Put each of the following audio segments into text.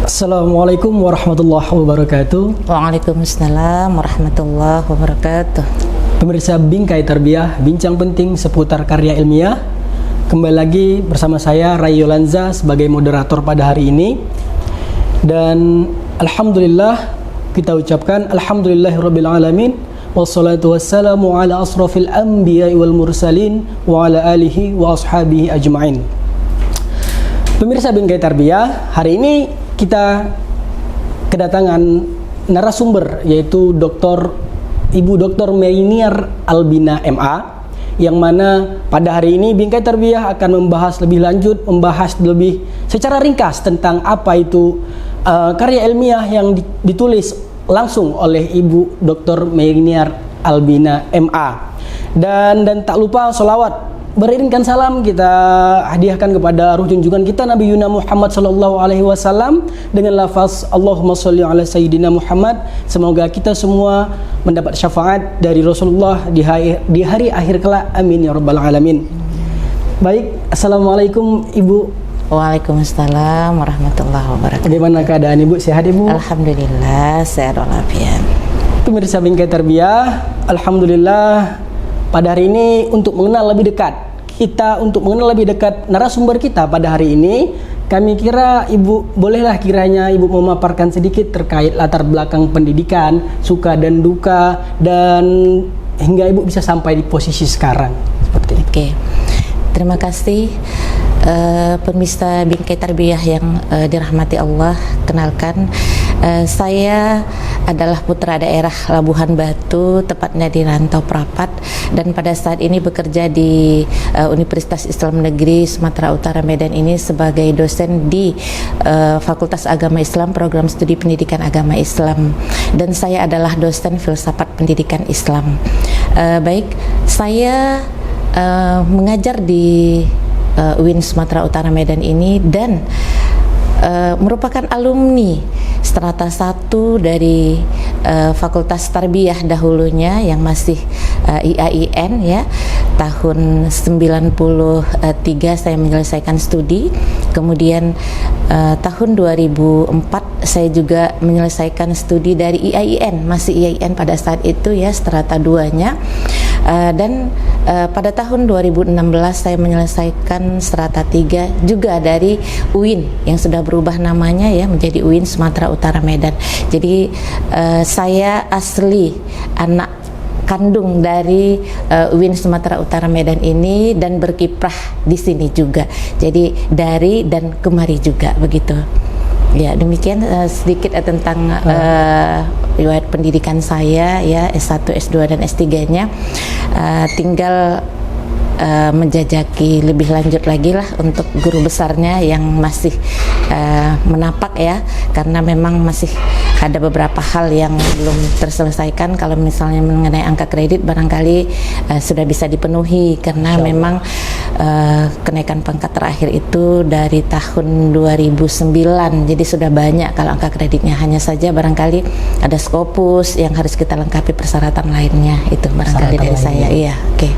Assalamualaikum warahmatullahi wabarakatuh. Waalaikumsalam warahmatullahi wabarakatuh. Pemirsa Bingkai Tarbiyah, bincang penting seputar karya ilmiah. Kembali lagi bersama saya Ray Yolanza sebagai moderator pada hari ini. Dan alhamdulillah kita ucapkan alhamdulillahirabbil alamin wassalatu wassalamu ala asrafil anbiya'i wal mursalin wa ala alihi wa ashabihi ajma'in. Pemirsa Bingkai Tarbiyah, hari ini kita kedatangan narasumber yaitu Ibu Dr. Mainiar Albina MA, yang mana pada hari ini Bingkai Tarbiyah akan membahas lebih lanjut, membahas lebih secara ringkas tentang apa itu karya ilmiah yang ditulis langsung oleh Ibu Dr. Mainiar Albina MA. Dan tak lupa sholawat beriringkan salam kita hadiahkan kepada ruh junjungan kita Nabi Yuna Muhammad sallallahu alaihi wasallam dengan lafaz Allahumma sholli ala sayyidina Muhammad. Semoga kita semua mendapat syafaat dari Rasulullah di hari akhir kelak. Amin ya rabbal alamin. Baik, assalamualaikum Ibu. Waalaikumsalam warahmatullahi wabarakatuh. Bagaimana keadaan Ibu? Sehat Ibu? Alhamdulillah sehat walafiat. Pemirsa Bingkai Tarbiyah, alhamdulillah pada hari ini untuk mengenal lebih dekat narasumber kita pada hari ini, kami kira Ibu bolehlah kiranya Ibu memaparkan sedikit terkait latar belakang pendidikan, suka dan duka, dan hingga Ibu bisa sampai di posisi sekarang seperti itu. Oke. Terima kasih pemirsa Bingkai Tarbiyah yang dirahmati Allah. Kenalkan, saya adalah putra daerah Labuhan Batu, tepatnya di Rantau Prapat, dan pada saat ini bekerja di Universitas Islam Negeri Sumatera Utara Medan ini sebagai dosen di Fakultas Agama Islam, Program Studi Pendidikan Agama Islam, dan saya adalah dosen filsafat pendidikan Islam. Baik, saya mengajar di UIN Sumatera Utara Medan ini dan merupakan alumni strata 1 dari Fakultas Tarbiyah dahulunya yang masih IAIN ya. Tahun 93 saya menyelesaikan studi. Kemudian tahun 2004 saya juga menyelesaikan studi dari IAIN, masih IAIN pada saat itu ya, strata 2-nya. Dan pada tahun 2016 saya menyelesaikan strata 3 juga dari UIN yang sudah berubah namanya ya menjadi UIN Sumatera Utara Medan. Jadi saya asli anak kandung dari UIN Sumatera Utara Medan ini dan berkiprah di sini juga. Jadi dari dan kemari juga begitu. Ya, demikian sedikit tentang riwayat pendidikan saya ya, S1, S2 dan S3-nya. Tinggal menjajaki lebih lanjut lagi lah untuk guru besarnya yang masih menapak ya, karena memang masih ada beberapa hal yang belum terselesaikan. Kalau misalnya mengenai angka kredit barangkali sudah bisa dipenuhi karena memang kenaikan pangkat terakhir itu dari tahun 2009, jadi sudah banyak kalau angka kreditnya. Hanya saja barangkali ada Scopus yang harus kita lengkapi persyaratan lainnya, itu barangkali dari saya. Iya, oke.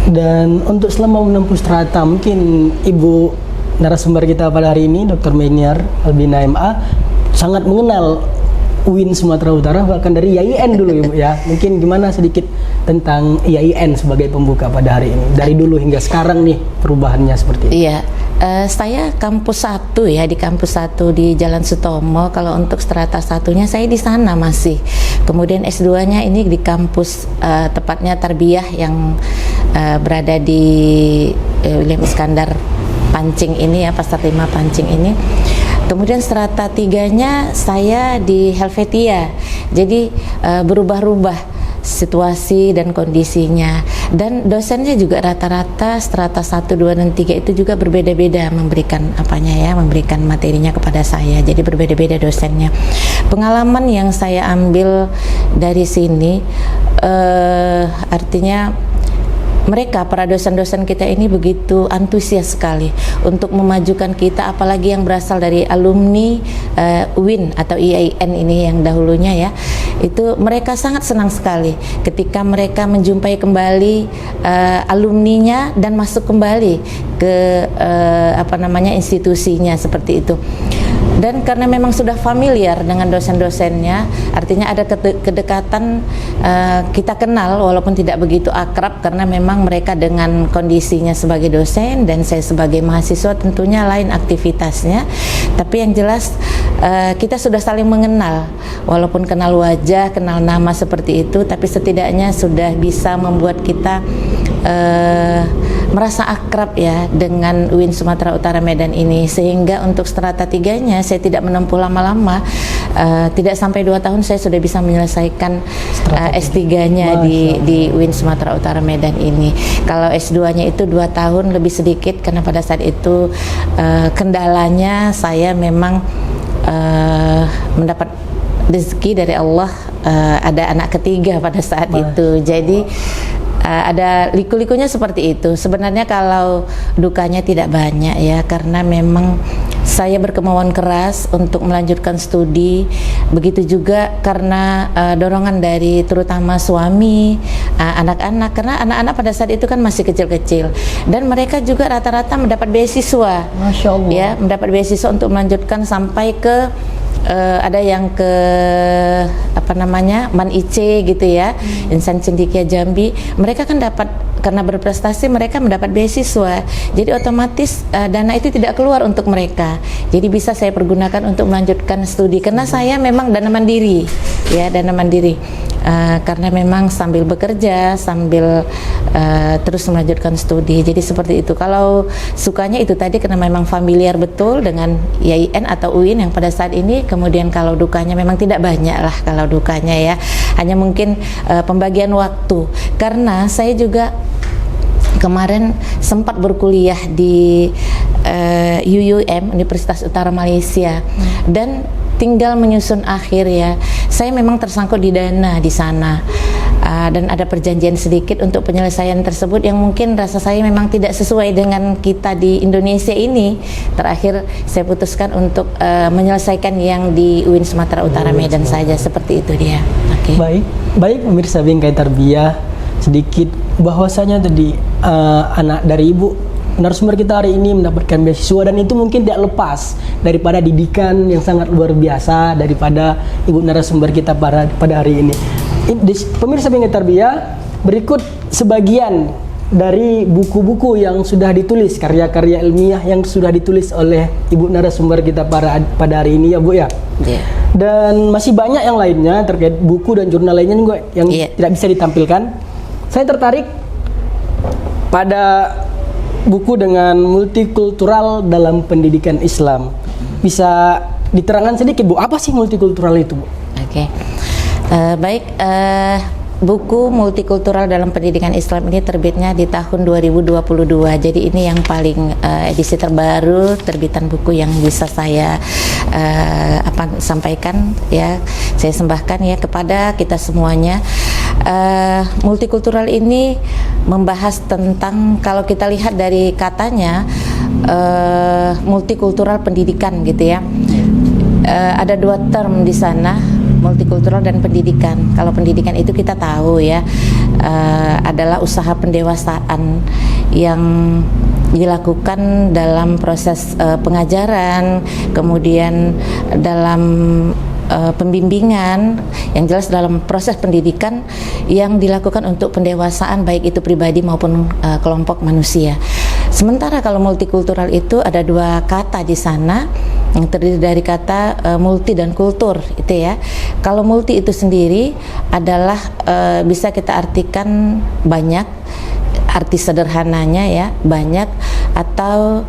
Dan untuk selama menempuh strata, mungkin Ibu narasumber kita pada hari ini Dr. Mainiar Albina MA sangat mengenal UIN Sumatera Utara, bahkan dari IAIN dulu Ibu ya. Mungkin gimana sedikit tentang IAIN sebagai pembuka pada hari ini, dari dulu hingga sekarang nih perubahannya seperti itu. Iya, saya kampus 1 ya, di kampus 1 di Jalan Sutomo. Kalau untuk strata 1-nya saya di sana masih. Kemudian S2-nya ini di kampus tepatnya Tarbiyah yang berada di William Iskandar Pancing ini ya, Pasar 5 Pancing ini. Kemudian strata 3-nya saya di Helvetia. Jadi berubah-ubah situasi dan kondisinya, dan dosennya juga rata-rata strata 1, 2 dan 3 itu juga berbeda-beda memberikan memberikan materinya kepada saya. Jadi berbeda-beda dosennya. Pengalaman yang saya ambil dari sini artinya mereka, para dosen-dosen kita ini begitu antusias sekali untuk memajukan kita, apalagi yang berasal dari alumni UIN atau IAIN ini yang dahulunya ya. Itu mereka sangat senang sekali ketika mereka menjumpai kembali alumninya dan masuk kembali ke institusinya seperti itu. Dan karena memang sudah familiar dengan dosen-dosennya, artinya ada kedekatan, kita kenal walaupun tidak begitu akrab karena memang mereka dengan kondisinya sebagai dosen dan saya sebagai mahasiswa tentunya lain aktivitasnya. Tapi yang jelas kita sudah saling mengenal, walaupun kenal wajah, kenal nama seperti itu, tapi setidaknya sudah bisa membuat kita merasa akrab ya dengan UIN Sumatera Utara Medan ini, sehingga untuk strata 3-nya saya tidak menempuh lama-lama, tidak sampai 2 tahun saya sudah bisa menyelesaikan S3-nya di UIN Sumatera Utara Medan ini. Kalau S2-nya itu 2 tahun lebih sedikit karena pada saat itu kendalanya saya memang mendapat rezeki dari Allah, ada anak ketiga pada saat itu. Jadi ada liku-likunya seperti itu. Sebenarnya kalau dukanya tidak banyak ya, karena memang saya berkemauan keras untuk melanjutkan studi. Begitu juga karena dorongan dari terutama suami, anak-anak, karena anak-anak pada saat itu kan masih kecil-kecil dan mereka juga rata-rata mendapat beasiswa. Masya Allah. Ya, mendapat beasiswa untuk melanjutkan sampai ke ada yang ke MAN IC gitu ya, Insan Cendekia Jambi. Mereka kan dapat, karena berprestasi mereka mendapat beasiswa, jadi otomatis dana itu tidak keluar untuk mereka, jadi bisa saya pergunakan untuk melanjutkan studi karena saya memang dana mandiri ya, dana mandiri. Karena memang sambil bekerja, sambil terus melanjutkan studi, jadi seperti itu. Kalau sukanya itu tadi karena memang familiar betul dengan IAIN atau UIN yang pada saat ini. Kemudian kalau dukanya memang tidak banyak lah, kalau dukanya ya hanya mungkin pembagian waktu, karena saya juga kemarin sempat berkuliah di UUM, Universitas Utara Malaysia, dan tinggal menyusun akhir ya. Saya memang tersangkut di dana di sana, dan ada perjanjian sedikit untuk penyelesaian tersebut yang mungkin rasa saya memang tidak sesuai dengan kita di Indonesia ini. Terakhir saya putuskan untuk menyelesaikan yang di UIN Sumatera Utara Medan saja, seperti itu dia. Okay. Baik pemirsa Bingkai Tarbiyah, sedikit bahwasanya tadi anak dari ibu narasumber kita hari ini mendapatkan beasiswa, dan itu mungkin tidak lepas daripada didikan yang sangat luar biasa daripada ibu narasumber kita pada hari ini. Pemirsa Bingkai Tarbiyah, berikut sebagian dari buku-buku yang sudah ditulis, karya-karya ilmiah yang sudah ditulis oleh ibu narasumber kita pada hari ini ya Bu ya. Yeah. Dan masih banyak yang lainnya terkait buku dan jurnal lainnya juga yang tidak bisa ditampilkan. Saya tertarik pada buku dengan multikultural dalam pendidikan Islam. Bisa diterangkan sedikit Bu, apa sih multikultural itu Bu? Oke. Baik, buku multikultural dalam pendidikan Islam ini terbitnya di tahun 2022. Jadi ini yang paling edisi terbaru terbitan buku yang bisa saya sampaikan ya, saya sembahkan ya kepada kita semuanya. Multikultural ini membahas tentang, kalau kita lihat dari katanya, multikultural pendidikan gitu ya. Ada 2 term di sana, multikultural dan pendidikan. Kalau pendidikan itu kita tahu ya, adalah usaha pendewasaan yang dilakukan dalam proses pengajaran, kemudian dalam pembimbingan, yang jelas dalam proses pendidikan yang dilakukan untuk pendewasaan baik itu pribadi maupun kelompok manusia. Sementara kalau multikultural itu ada 2 kata di sana yang terdiri dari kata multi dan kultur itu ya. Kalau multi itu sendiri adalah bisa kita artikan banyak, arti sederhananya ya, banyak atau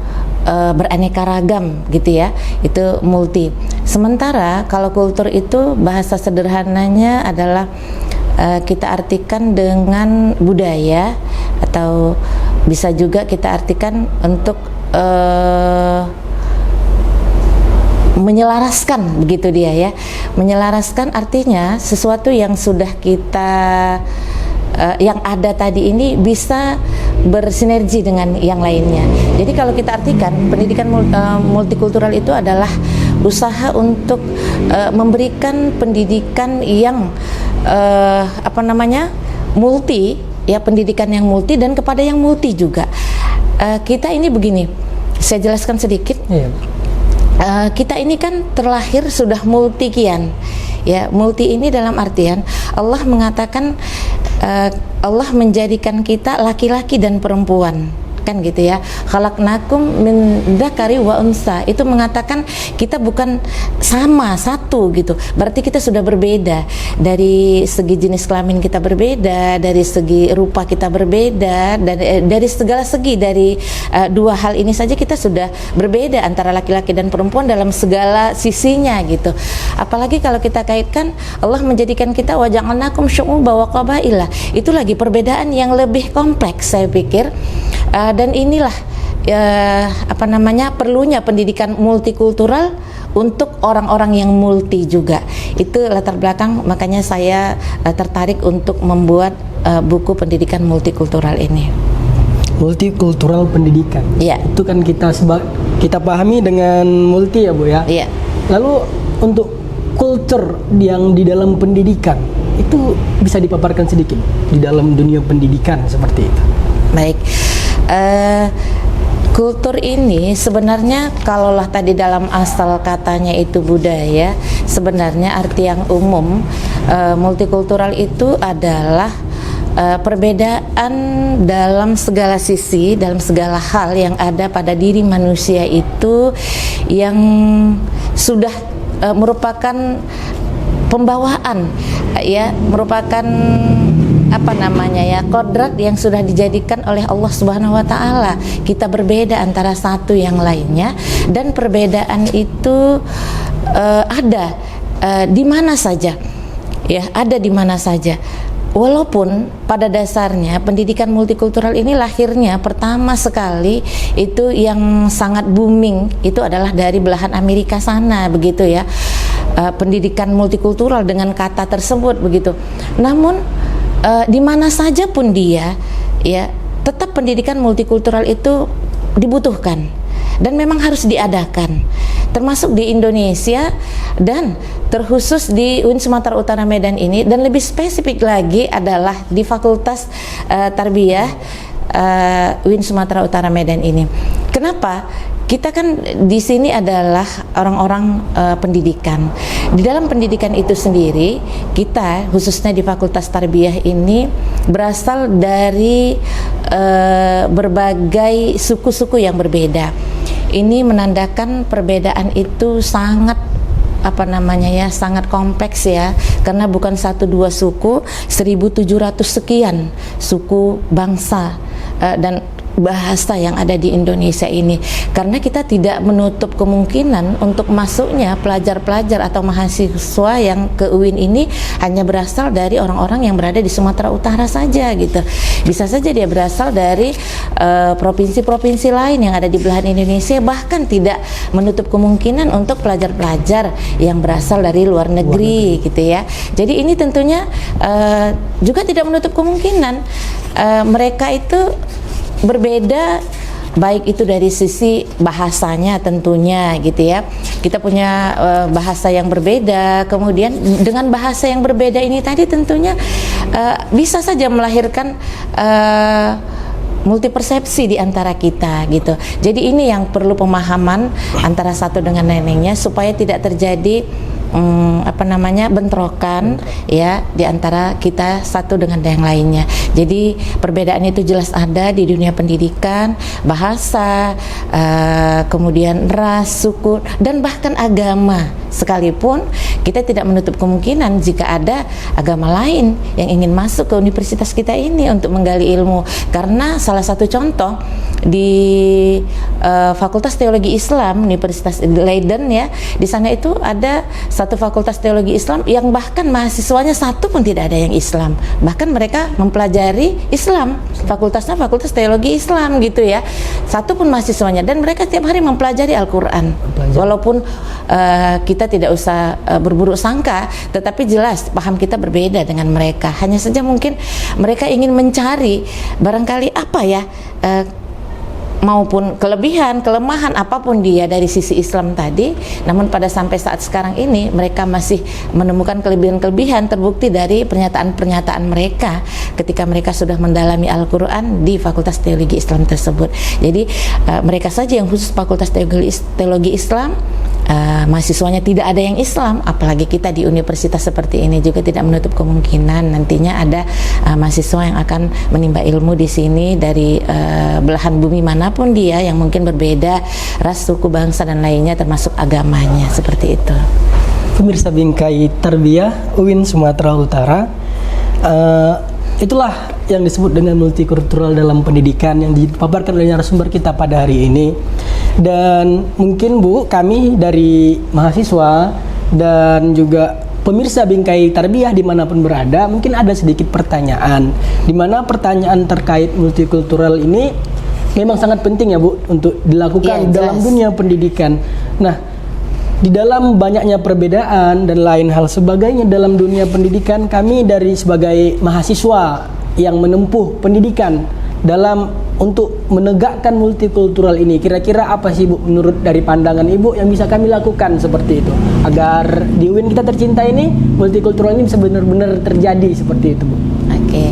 beraneka ragam gitu ya, itu multi. Sementara kalau kultur itu bahasa sederhananya adalah kita artikan dengan budaya, atau bisa juga kita artikan untuk menyelaraskan, begitu dia ya. Menyelaraskan artinya sesuatu yang sudah kita yang ada tadi ini bisa bersinergi dengan yang lainnya. Jadi kalau kita artikan pendidikan multikultural itu adalah usaha untuk memberikan pendidikan yang multi ya, pendidikan yang multi dan kepada yang multi juga. Kita ini begini, saya jelaskan sedikit. kita ini kan terlahir sudah multikian, ya. Multi ini dalam artian Allah mengatakan Allah menjadikan kita laki-laki dan perempuan, kan gitu ya. Khalaqnakum min dzakari wa unsa, itu mengatakan kita bukan sama satu gitu. Berarti kita sudah berbeda, dari segi jenis kelamin kita berbeda, dari segi rupa kita berbeda, dan dari segala segi, dari dua hal ini saja kita sudah berbeda antara laki-laki dan perempuan dalam segala sisinya gitu. Apalagi kalau kita kaitkan Allah menjadikan kita wa ja'alnakum syu'uban wa qabaila, itu lagi perbedaan yang lebih kompleks saya pikir. Dan inilah perlunya pendidikan multikultural untuk orang-orang yang multi juga. Itu latar belakang makanya saya tertarik untuk membuat buku pendidikan multikultural ini. Multikultural pendidikan. Iya. Itu kan kita pahami dengan multi ya Bu ya. Iya. Lalu untuk culture yang di dalam pendidikan itu bisa dipaparkan sedikit di dalam dunia pendidikan seperti itu. Baik. Kultur ini sebenarnya kalaulah tadi dalam asal katanya itu budaya, sebenarnya arti yang umum multikultural itu adalah perbedaan dalam segala sisi, dalam segala hal yang ada pada diri manusia itu yang sudah merupakan pembawaan, ya, merupakan kodrat yang sudah dijadikan oleh Allah Subhanahu wa taala. Kita berbeda antara satu yang lainnya, dan perbedaan itu ada di mana saja. Ya, ada di mana saja. Walaupun pada dasarnya pendidikan multikultural ini lahirnya pertama sekali itu yang sangat booming itu adalah dari belahan Amerika sana, begitu ya. Pendidikan multikultural dengan kata tersebut begitu. Namun di mana saja pun dia, ya, tetap pendidikan multikultural itu dibutuhkan dan memang harus diadakan, termasuk di Indonesia dan terkhusus di UIN Sumatera Utara Medan ini, dan lebih spesifik lagi adalah di Fakultas Tarbiyah UIN Sumatera Utara Medan ini. Kenapa? Kita kan di sini adalah orang-orang pendidikan. Di dalam pendidikan itu sendiri, kita khususnya di Fakultas Tarbiyah ini berasal dari berbagai suku-suku yang berbeda. Ini menandakan perbedaan itu sangat sangat kompleks ya, karena bukan 1-2 suku, 1.700 sekian suku, bangsa dan bahasa yang ada di Indonesia ini. Karena kita tidak menutup kemungkinan untuk masuknya pelajar-pelajar atau mahasiswa yang ke UIN ini hanya berasal dari orang-orang yang berada di Sumatera Utara saja gitu. Bisa saja dia berasal dari provinsi-provinsi lain yang ada di belahan Indonesia, bahkan tidak menutup kemungkinan untuk pelajar-pelajar yang berasal dari luar negeri gitu ya. Jadi ini tentunya juga tidak menutup kemungkinan mereka itu berbeda, baik itu dari sisi bahasanya tentunya gitu ya. Kita punya bahasa yang berbeda, kemudian dengan bahasa yang berbeda ini tadi tentunya bisa saja melahirkan multi persepsi di antara kita gitu. Jadi ini yang perlu pemahaman antara satu dengan lainnya supaya tidak terjadi bentrokan ya di antara kita satu dengan yang lainnya. Jadi perbedaan itu jelas ada di dunia pendidikan, bahasa, kemudian ras, suku, dan bahkan agama sekalipun. Kita tidak menutup kemungkinan jika ada agama lain yang ingin masuk ke universitas kita ini untuk menggali ilmu. Karena salah satu contoh di Fakultas Teologi Islam Universitas Leiden ya, di sana itu ada satu Fakultas Teologi Islam yang bahkan mahasiswanya satu pun tidak ada yang Islam, bahkan mereka mempelajari Islam, fakultasnya Fakultas Teologi Islam gitu ya, satu pun mahasiswanya, dan mereka setiap hari mempelajari Al-Quran. Walaupun kita tidak usah berburuk sangka, tetapi jelas paham kita berbeda dengan mereka. Hanya saja mungkin mereka ingin mencari barangkali maupun kelebihan, kelemahan apapun dia dari sisi Islam tadi, namun pada sampai saat sekarang ini mereka masih menemukan kelebihan-kelebihan terbukti dari pernyataan-pernyataan mereka ketika mereka sudah mendalami Al-Quran di Fakultas Teologi Islam tersebut. Jadi mereka saja yang khusus Fakultas Teologi Islam, mahasiswanya tidak ada yang Islam, apalagi kita di universitas seperti ini juga tidak menutup kemungkinan nantinya ada mahasiswa yang akan menimba ilmu di sini dari belahan bumi manapun dia, yang mungkin berbeda ras, suku, bangsa dan lainnya termasuk agamanya, seperti itu. Pemirsa Bingkai Tarbiyah UIN Sumatera Utara, itulah yang disebut dengan multikultural dalam pendidikan yang dipaparkan oleh narasumber kita pada hari ini. Dan mungkin Bu, kami dari mahasiswa dan juga pemirsa Bingkai Tarbiyah dimanapun berada, mungkin ada sedikit pertanyaan, di mana pertanyaan terkait multikultural ini memang sangat penting ya Bu untuk dilakukan dalam dunia pendidikan. Nah, di dalam banyaknya perbedaan dan lain hal sebagainya dalam dunia pendidikan, kami dari sebagai mahasiswa yang menempuh pendidikan dalam untuk menegakkan multikultural ini, kira-kira apa sih Bu menurut dari pandangan Ibu yang bisa kami lakukan seperti itu agar di UIN kita tercinta ini multikultural ini bisa benar-benar terjadi seperti itu Bu? Oke.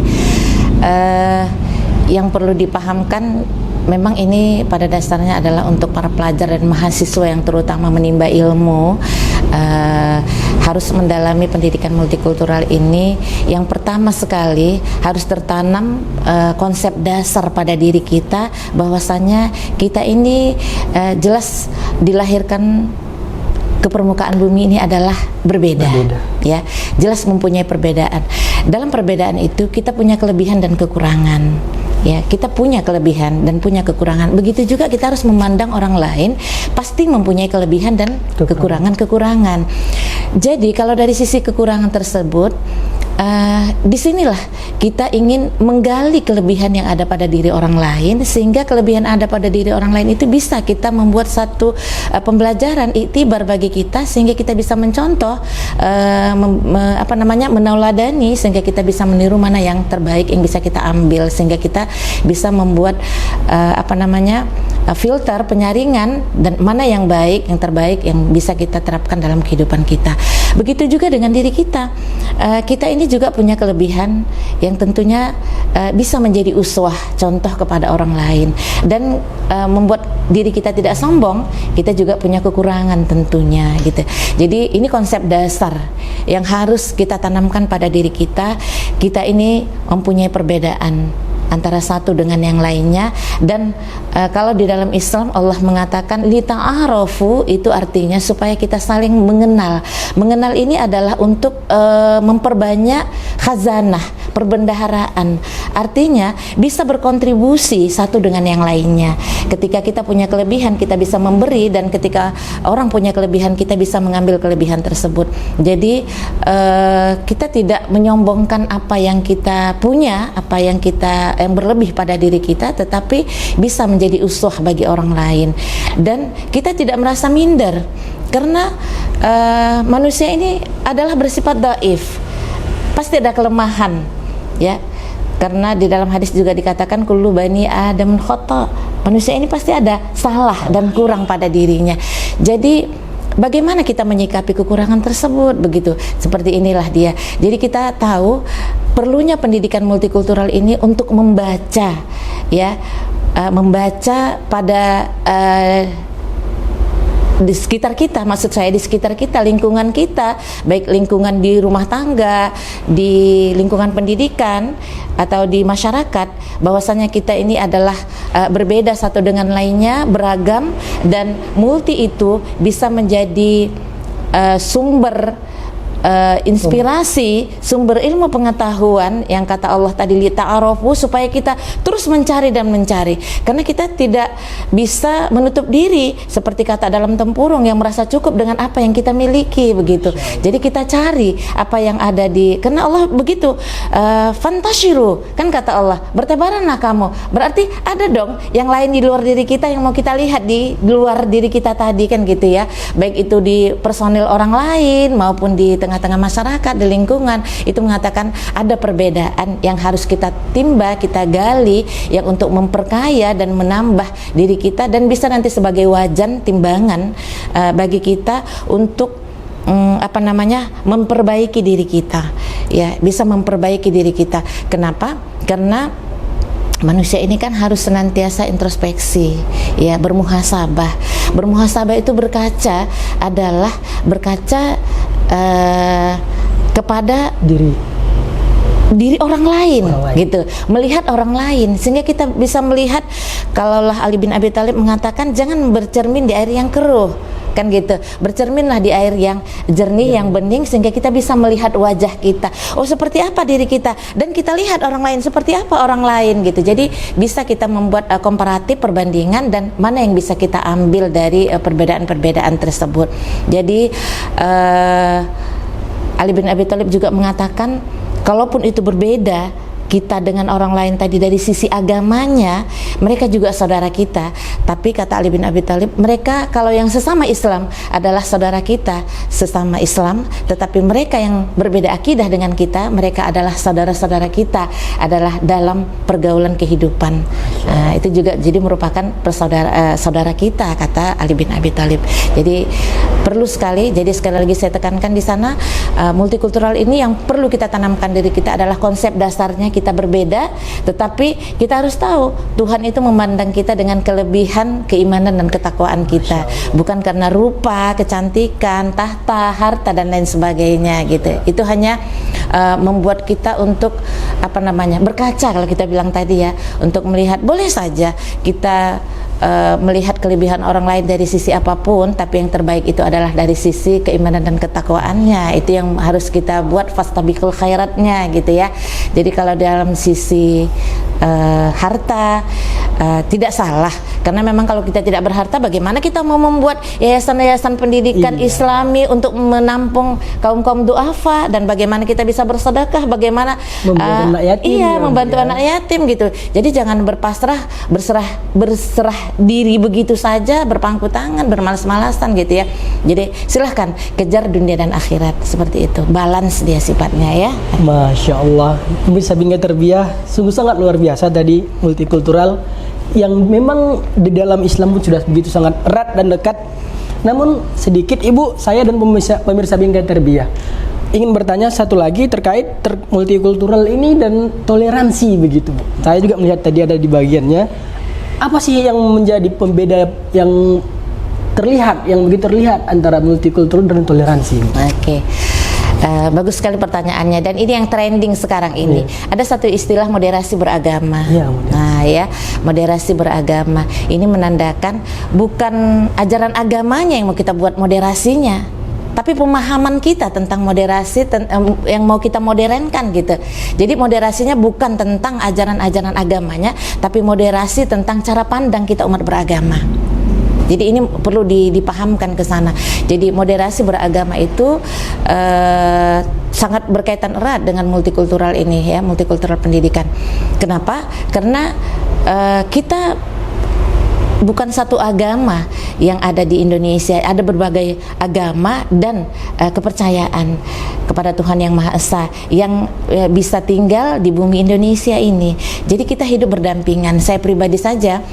Yang perlu dipahamkan, memang ini pada dasarnya adalah untuk para pelajar dan mahasiswa yang terutama menimba ilmu, harus mendalami pendidikan multikultural ini. Yang pertama sekali harus tertanam konsep dasar pada diri kita, bahwasanya kita ini jelas dilahirkan ke permukaan bumi ini adalah berbeda. Ya, jelas mempunyai perbedaan. Dalam perbedaan itu kita punya kelebihan dan kekurangan. Ya, kita punya kelebihan dan punya kekurangan. Begitu juga kita harus memandang orang lain pasti mempunyai kelebihan dan kekurangan-kekurangan. Jadi kalau dari sisi kekurangan tersebut, disinilah kita ingin menggali kelebihan yang ada pada diri orang lain, sehingga kelebihan ada pada diri orang lain itu bisa kita membuat satu pembelajaran iktibar bagi kita, sehingga kita bisa mencontoh, menauladani, sehingga kita bisa meniru mana yang terbaik yang bisa kita ambil, sehingga kita bisa membuat filter penyaringan dan mana yang baik, yang terbaik yang bisa kita terapkan dalam kehidupan kita. Begitu juga dengan diri kita. Kita ini juga punya kelebihan yang tentunya bisa menjadi uswah, contoh kepada orang lain, dan membuat diri kita tidak sombong. Kita juga punya kekurangan tentunya gitu. Jadi ini konsep dasar yang harus kita tanamkan pada diri kita. Kita ini mempunyai perbedaan antara satu dengan yang lainnya, dan kalau di dalam Islam Allah mengatakan lita'arafu, itu artinya supaya kita saling mengenal. Mengenal ini adalah untuk memperbanyak khazanah, perbendaharaan. Artinya bisa berkontribusi satu dengan yang lainnya. Ketika kita punya kelebihan, kita bisa memberi, dan ketika orang punya kelebihan, kita bisa mengambil kelebihan tersebut. Jadi kita tidak menyombongkan apa yang kita punya, apa yang berlebih pada diri kita, tetapi bisa menjadi uswah bagi orang lain. Dan kita tidak merasa minder, karena manusia ini adalah bersifat dhaif, pasti ada kelemahan, ya. Karena di dalam hadis juga dikatakan kullu bani adam khata, manusia ini pasti ada salah dan kurang pada dirinya. Jadi bagaimana kita menyikapi kekurangan tersebut, begitu. Seperti inilah dia. Jadi kita tahu perlunya pendidikan multikultural ini untuk membaca, ya, membaca pada di sekitar kita, maksud saya di sekitar kita, lingkungan kita, baik lingkungan di rumah tangga, di lingkungan pendidikan, atau di masyarakat, bahwasanya kita ini adalah berbeda satu dengan lainnya, beragam, dan multi itu bisa menjadi sumber inspirasi, sumber ilmu pengetahuan yang kata Allah tadi lita'arafu, supaya kita terus mencari dan mencari, karena kita tidak bisa menutup diri seperti kata dalam tempurung yang merasa cukup dengan apa yang kita miliki, begitu. Jadi kita cari apa yang ada karena Allah begitu, fantashiru, kan kata Allah, bertebaranlah kamu, berarti ada dong yang lain di luar diri kita yang mau kita lihat di luar diri kita tadi, kan gitu ya, baik itu di personil orang lain maupun di tengah tengah-tengah masyarakat, di lingkungan, itu mengatakan ada perbedaan yang harus kita timba, kita gali, yang untuk memperkaya dan menambah diri kita, dan bisa nanti sebagai wajan timbangan bagi kita untuk memperbaiki diri kita, ya, bisa memperbaiki diri kita. Kenapa? Karena manusia ini kan harus senantiasa introspeksi, ya, bermuhasabah. Bermuhasabah itu berkaca adalah berkaca kepada diri orang lain, gitu, melihat orang lain, sehingga kita bisa melihat, kalaulah Ali bin Abi Thalib mengatakan jangan bercermin di air yang keruh, kan gitu, bercerminlah di air yang jernih, yang bening, sehingga kita bisa melihat wajah kita, oh seperti apa diri kita, dan kita lihat orang lain seperti apa orang lain, gitu. Jadi bisa kita membuat komparatif, perbandingan, dan mana yang bisa kita ambil dari perbedaan-perbedaan tersebut. Jadi Ali bin Abi Thalib juga mengatakan, kalaupun itu berbeda kita dengan orang lain tadi dari sisi agamanya, mereka juga saudara kita. Tapi kata Ali bin Abi Thalib, mereka kalau yang sesama Islam adalah saudara kita sesama Islam, tetapi mereka yang berbeda akidah dengan kita, mereka adalah saudara-saudara kita, adalah dalam pergaulan kehidupan. Itu juga jadi merupakan saudara kita, kata Ali bin Abi Thalib. Jadi perlu sekali, jadi sekali lagi saya tekankan di sana, multikultural ini yang perlu kita tanamkan diri kita adalah konsep dasarnya kita berbeda, tetapi kita harus tahu Tuhan itu memandang kita dengan kelebihan keimanan dan ketakwaan kita, bukan karena rupa, kecantikan, tahta, harta, dan lain sebagainya, gitu. Itu hanya membuat kita untuk berkaca, kalau kita bilang tadi, ya, untuk melihat. Boleh saja kita melihat kelebihan orang lain dari sisi apapun, tapi yang terbaik itu adalah dari sisi keimanan dan ketakwaannya. Itu yang harus kita buat, fastabiqul khairatnya, gitu ya. Jadi kalau dalam sisi harta tidak salah, karena memang kalau kita tidak berharta, bagaimana kita mau membuat yayasan-yayasan pendidikan Islami untuk menampung kaum-kaum duafa, dan bagaimana kita bisa bersedekah, bagaimana membantu anak yatim, membantu anak yatim, gitu. Jadi jangan berserah diri begitu saja, berpangku tangan, bermalas-malasan, gitu ya. Jadi silahkan kejar dunia dan akhirat, seperti itu, balance dia sifatnya, ya. Masya Allah, bisa Bingkai Tarbiyah sungguh sangat luar biasa tadi, multikultural yang memang di dalam Islam pun sudah begitu sangat erat dan dekat. Namun sedikit Ibu, saya dan pemirsa Bingkai Tarbiyah ingin bertanya satu lagi terkait multikultural ini dan toleransi, begitu Bu. Saya juga melihat tadi ada di bagiannya, apa sih yang menjadi pembeda yang terlihat, yang begitu terlihat antara multikultural dan toleransi? Oke. Bagus sekali pertanyaannya, dan ini yang trending sekarang ini. Ada satu istilah moderasi beragama. Moderasi beragama ini menandakan bukan ajaran agamanya yang mau kita buat moderasinya, tapi pemahaman kita tentang moderasi yang mau kita modernkan, gitu. Jadi moderasinya bukan tentang ajaran-ajaran agamanya, tapi moderasi tentang cara pandang kita umat beragama. Jadi ini perlu dipahamkan ke sana. Jadi moderasi beragama itu sangat berkaitan erat dengan multikultural ini, ya, multikultural pendidikan. Kenapa? Karena kita bukan satu agama yang ada di Indonesia, ada berbagai agama dan kepercayaan kepada Tuhan Yang Maha Esa yang bisa tinggal di bumi Indonesia ini. Jadi kita hidup berdampingan. Saya pribadi saja,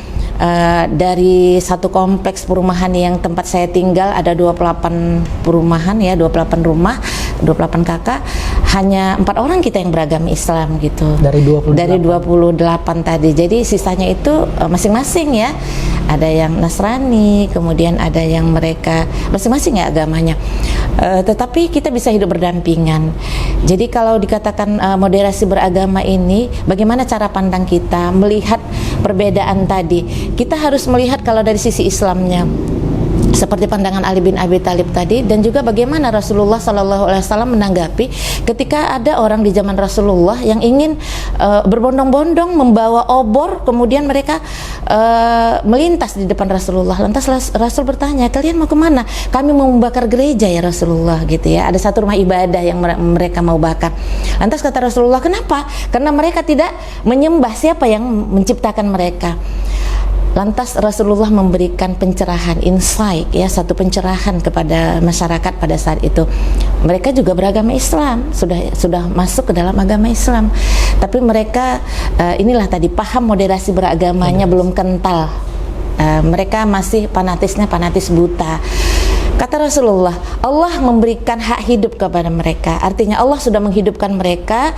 dari satu kompleks perumahan yang tempat saya tinggal ada 28 perumahan, ya, 28 rumah, 28 kakak, hanya 4 orang kita yang beragama Islam, gitu. Dari 28 tadi. Jadi sisanya itu masing-masing, ya. Ada yang Nasrani, kemudian ada yang mereka masing-masing, ya, agamanya. Tetapi kita bisa hidup berdampingan. Jadi kalau dikatakan moderasi beragama ini, bagaimana cara pandang kita melihat perbedaan tadi? Kita harus melihat kalau dari sisi Islamnya, seperti pandangan Ali bin Abi Thalib tadi, dan juga bagaimana Rasulullah SAW menanggapi ketika ada orang di zaman Rasulullah yang ingin berbondong-bondong membawa obor, kemudian mereka melintas di depan Rasulullah. Lantas Rasul bertanya, kalian mau kemana? Kami mau membakar gereja, ya Rasulullah, gitu ya. Ada satu rumah ibadah yang mereka mau bakar. Lantas kata Rasulullah, kenapa? Karena mereka tidak menyembah siapa yang menciptakan mereka. Lantas Rasulullah memberikan pencerahan, insight ya, satu pencerahan kepada masyarakat pada saat itu. Mereka juga beragama Islam, sudah masuk ke dalam agama Islam. Tapi mereka inilah tadi, paham moderasi beragamanya belum kental. Mereka masih fanatis buta. Kata Rasulullah, Allah memberikan hak hidup kepada mereka. Artinya Allah sudah menghidupkan mereka,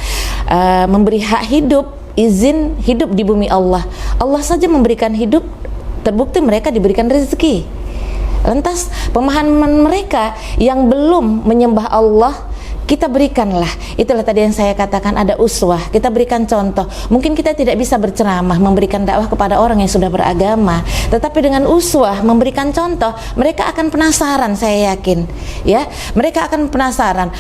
memberi hak hidup, izin hidup di bumi Allah. Allah saja memberikan hidup, terbukti mereka diberikan rezeki. Lantas pemahaman mereka yang belum menyembah Allah, kita berikanlah. Itulah tadi yang saya katakan, ada uswah, kita berikan contoh. Mungkin kita tidak bisa berceramah, memberikan dakwah kepada orang yang sudah beragama, tetapi dengan uswah, memberikan contoh, mereka akan penasaran, saya yakin ya, mereka akan penasaran,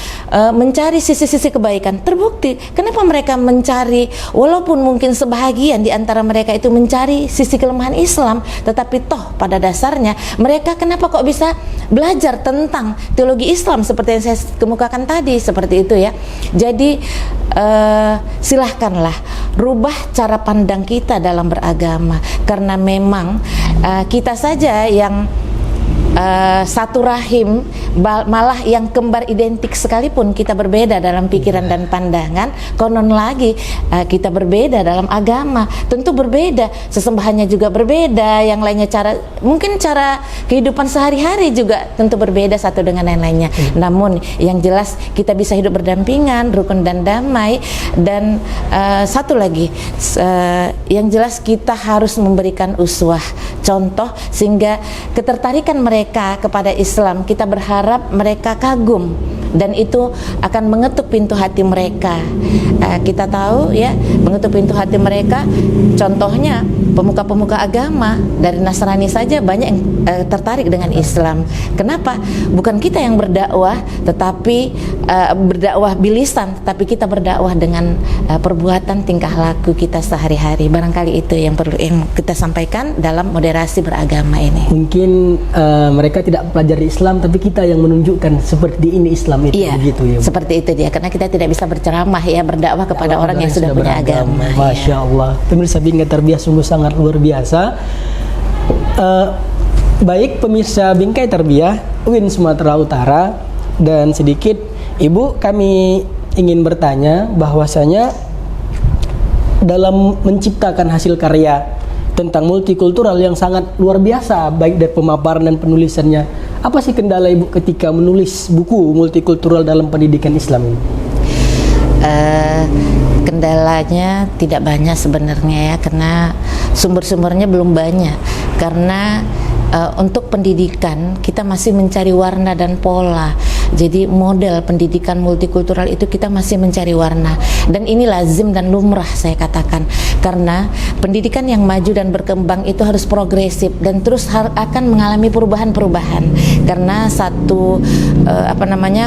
mencari sisi-sisi kebaikan. Terbukti, kenapa mereka mencari, walaupun mungkin sebahagian di antara mereka itu mencari sisi kelemahan Islam, tetapi toh pada dasarnya mereka kenapa kok bisa belajar tentang teologi Islam seperti yang saya kemukakan tadi, seperti itu ya. Jadi silahkanlah rubah cara pandang kita dalam beragama, karena memang kita saja yang satu rahim, malah yang kembar identik sekalipun kita berbeda dalam pikiran dan pandangan, konon lagi kita berbeda dalam agama. Tentu berbeda, sesembahannya juga berbeda, yang lainnya mungkin cara kehidupan sehari-hari juga tentu berbeda satu dengan yang lainnya. Namun yang jelas kita bisa hidup berdampingan, rukun dan damai. Dan satu lagi, yang jelas kita harus memberikan uswah, contoh, sehingga ketertarikan mereka kepada Islam, kita berharap mereka kagum, dan itu akan mengetuk pintu hati mereka. Kita tahu ya, mengetuk pintu hati mereka, contohnya pemuka-pemuka agama dari Nasrani saja banyak yang tertarik dengan Islam. Kenapa? Bukan kita yang berdakwah, tetapi berdakwah bilisan, tetapi kita berdakwah dengan perbuatan, tingkah laku kita sehari-hari. Barangkali itu yang perlu yang kita sampaikan dalam moderasi beragama ini. Mungkin mereka tidak pelajari Islam, tapi kita yang menunjukkan seperti ini Islam itu, iya, begitu ya. Seperti itu dia, karena kita tidak bisa berceramah ya, berdakwah kepada orang yang sudah punya agama. Masya Allah. Pemirsa Bingkai Tarbiyah sungguh sangat luar biasa. Baik pemirsa Bingkai Tarbiyah UIN Sumatera Utara, dan sedikit Ibu, kami ingin bertanya bahwasanya dalam menciptakan hasil karya tentang multikultural yang sangat luar biasa, baik dari pemaparan dan penulisannya, apa sih kendala Ibu ketika menulis buku multikultural dalam pendidikan Islam ini? Kendalanya tidak banyak sebenarnya ya, karena sumber-sumbernya belum banyak. Karena untuk pendidikan kita masih mencari warna dan pola. Jadi model pendidikan multikultural itu kita masih mencari warna, dan ini lazim dan lumrah saya katakan, karena pendidikan yang maju dan berkembang itu harus progresif dan terus akan mengalami perubahan-perubahan, karena satu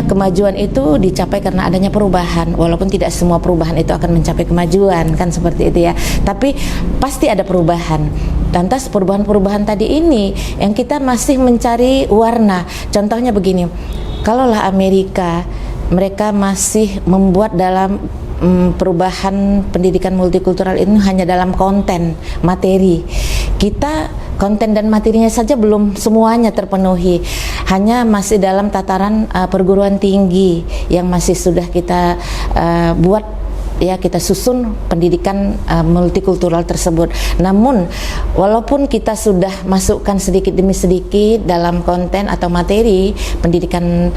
kemajuan itu dicapai karena adanya perubahan, walaupun tidak semua perubahan itu akan mencapai kemajuan, kan seperti itu ya, tapi pasti ada perubahan. Lantas perubahan-perubahan tadi ini yang kita masih mencari warna. Contohnya begini, kalaulah Amerika, mereka masih membuat dalam perubahan pendidikan multikultural ini hanya dalam konten, materi. Kita konten dan materinya saja belum semuanya terpenuhi, hanya masih dalam tataran perguruan tinggi yang masih sudah kita buat ya, kita susun pendidikan multikultural tersebut. Namun walaupun kita sudah masukkan sedikit demi sedikit dalam konten atau materi pendidikan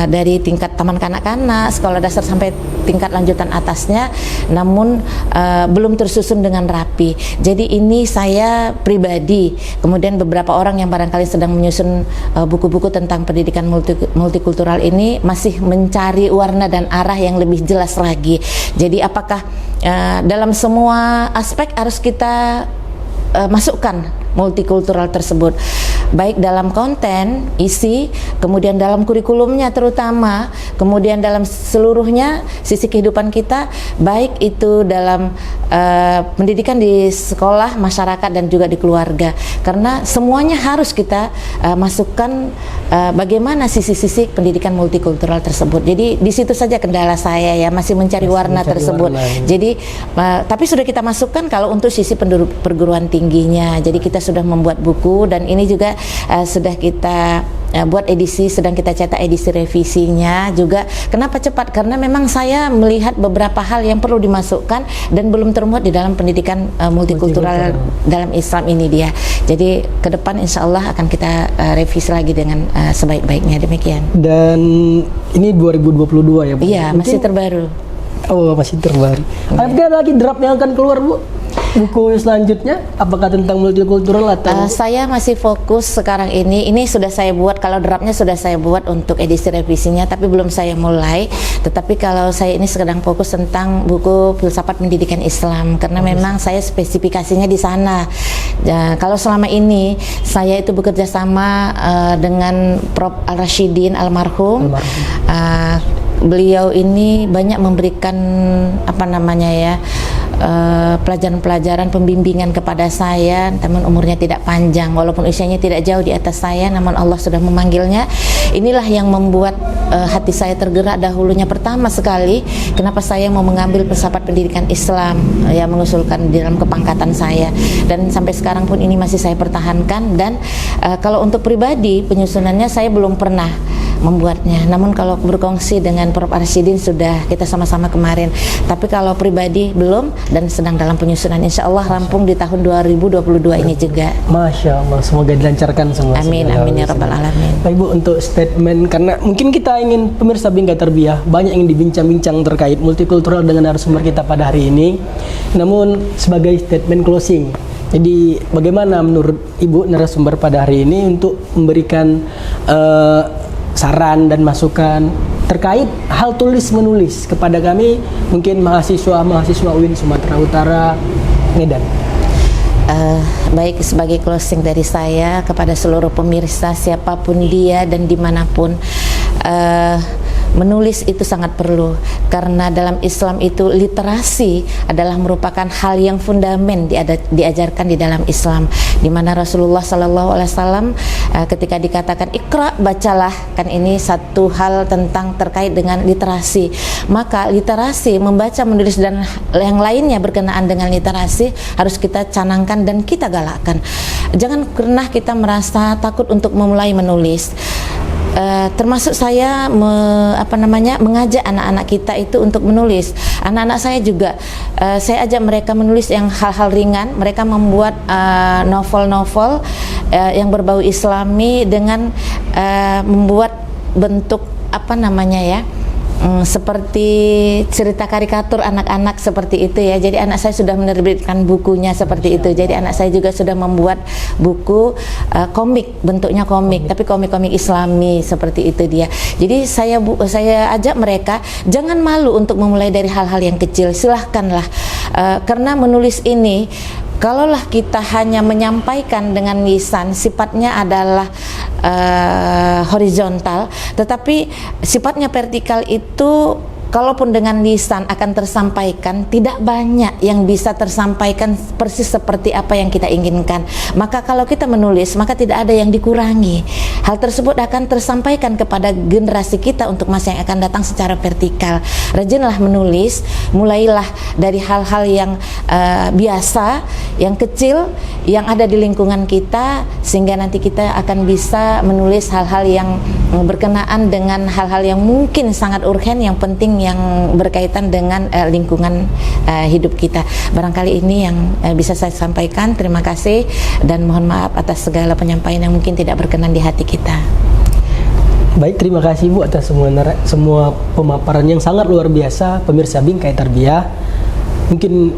dari tingkat taman kanak-kanak, sekolah dasar sampai tingkat lanjutan atasnya, namun belum tersusun dengan rapi. Jadi ini saya pribadi, kemudian beberapa orang yang barangkali sedang menyusun buku-buku tentang pendidikan multikultural ini masih mencari warna dan arah yang lebih jelas lagi. Jadi apakah dalam semua aspek harus kita masukkan multikultural tersebut? baik dalam konten, isi, kemudian dalam kurikulumnya terutama, kemudian dalam seluruhnya sisi kehidupan kita, baik itu dalam pendidikan di sekolah, masyarakat, dan juga di keluarga. Karena semuanya harus kita masukkan bagaimana sisi-sisi pendidikan multikultural tersebut. Jadi di situ saja kendala saya ya, masih mencari warna tersebut. Jadi tapi sudah kita masukkan kalau untuk sisi perguruan tingginya. Jadi kita sudah membuat buku, dan ini juga sudah kita buat edisi, sedang kita cetak edisi revisinya juga. Kenapa cepat? Karena memang saya melihat beberapa hal yang perlu dimasukkan dan belum termuat di dalam pendidikan multikultural dalam Islam ini dia. Jadi ke depan insya Allah akan kita revisi lagi dengan sebaik-baiknya, demikian. Dan ini 2022 ya Bu? Iya, masih terbaru. Oh, masih terbaru. Ada lagi draft yang akan keluar Bu? Buku selanjutnya apakah tentang multikultural atau? Saya masih fokus sekarang ini sudah saya buat, kalau draftnya sudah saya buat untuk edisi revisinya, tapi belum saya mulai. Tetapi kalau saya ini sedang fokus tentang buku filsafat pendidikan Islam, karena memang saya spesifikasinya di sana. Kalau selama ini saya itu bekerja sama dengan Prof. Al-Rasyidin almarhum. Beliau ini banyak memberikan pelajaran-pelajaran pembimbingan kepada saya, namun umurnya tidak panjang, walaupun usianya tidak jauh di atas saya, namun Allah sudah memanggilnya. Inilah yang membuat hati saya tergerak dahulunya. Pertama sekali, kenapa saya mau mengambil filsafat pendidikan Islam, ya mengusulkan di dalam kepangkatan saya, dan sampai sekarang pun ini masih saya pertahankan. Dan kalau untuk pribadi penyusunannya saya belum pernah membuatnya, namun kalau berkongsi dengan Prof. Arsyidin sudah kita sama-sama kemarin. Tapi kalau pribadi belum, dan sedang dalam penyusunan, insya Allah rampung di tahun 2022 ini juga. Masya Allah, semoga dilancarkan semua. Amin, amin ya rabbal alamin. Baik Bu, untuk statement, karena mungkin kita ingin pemirsa Bingkai Tarbiyah banyak yang dibincang-bincang terkait multikultural dengan narasumber kita pada hari ini. Namun sebagai statement closing, jadi bagaimana menurut Ibu narasumber pada hari ini untuk memberikan saran dan masukan terkait hal tulis menulis kepada kami, mungkin mahasiswa UIN Sumatera Utara, Medan? Baik, sebagai closing dari saya kepada seluruh pemirsa siapapun dia dan dimanapun, menulis itu sangat perlu, karena dalam Islam itu literasi adalah merupakan hal yang fundamen diajarkan di dalam Islam, di mana Rasulullah SAW ketika dikatakan Iqra, bacalah, kan ini satu hal tentang terkait dengan literasi. Maka literasi, membaca, menulis, dan yang lainnya berkenaan dengan literasi harus kita canangkan dan kita galakkan. Jangan pernah kita merasa takut untuk memulai menulis. Termasuk saya mengajak anak-anak kita itu untuk menulis. Anak-anak saya juga saya ajak mereka menulis yang hal-hal ringan. Mereka membuat novel-novel yang berbau Islami dengan membuat bentuk seperti cerita karikatur anak-anak seperti itu ya. Jadi anak saya sudah menerbitkan bukunya seperti itu. Jadi anak saya juga sudah membuat buku komik, bentuknya komik, tapi komik-komik Islami seperti itu dia. Jadi saya ajak mereka jangan malu untuk memulai dari hal-hal yang kecil. Silahkanlah, karena menulis ini, kalaulah kita hanya menyampaikan dengan lisan, sifatnya adalah horizontal, tetapi sifatnya vertikal itu kalaupun dengan lisan akan tersampaikan, tidak banyak yang bisa tersampaikan persis seperti apa yang kita inginkan. Maka kalau kita menulis, maka tidak ada yang dikurangi. Hal tersebut akan tersampaikan kepada generasi kita untuk masa yang akan datang secara vertikal. Rajinlah menulis, mulailah dari hal-hal yang biasa, yang kecil, yang ada di lingkungan kita, sehingga nanti kita akan bisa menulis hal-hal yang berkenaan dengan hal-hal yang mungkin sangat urgen, yang penting, yang berkaitan dengan lingkungan hidup kita. Barangkali ini yang bisa saya sampaikan. Terima kasih dan mohon maaf atas segala penyampaian yang mungkin tidak berkenan di hati kita. Baik, terima kasih Bu atas semua pemaparan yang sangat luar biasa, pemirsa Bingkai Tarbiyah. Mungkin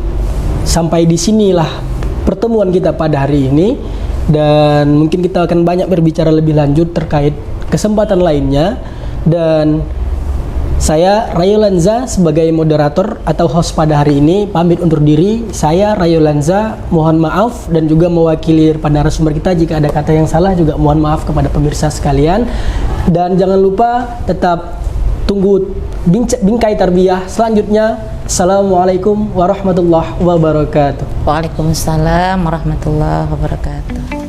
sampai di sinilah pertemuan kita pada hari ini, dan mungkin kita akan banyak berbicara lebih lanjut terkait kesempatan lainnya. Dan Saya Rayo Lanza sebagai moderator atau host pada hari ini pamit undur diri. Saya Rayo Lanza mohon maaf dan juga mewakili para narasumber kita jika ada kata yang salah, juga mohon maaf kepada pemirsa sekalian. Dan jangan lupa tetap tunggu Bingkai Tarbiyah selanjutnya. Assalamualaikum warahmatullahi wabarakatuh. Waalaikumsalam warahmatullahi wabarakatuh.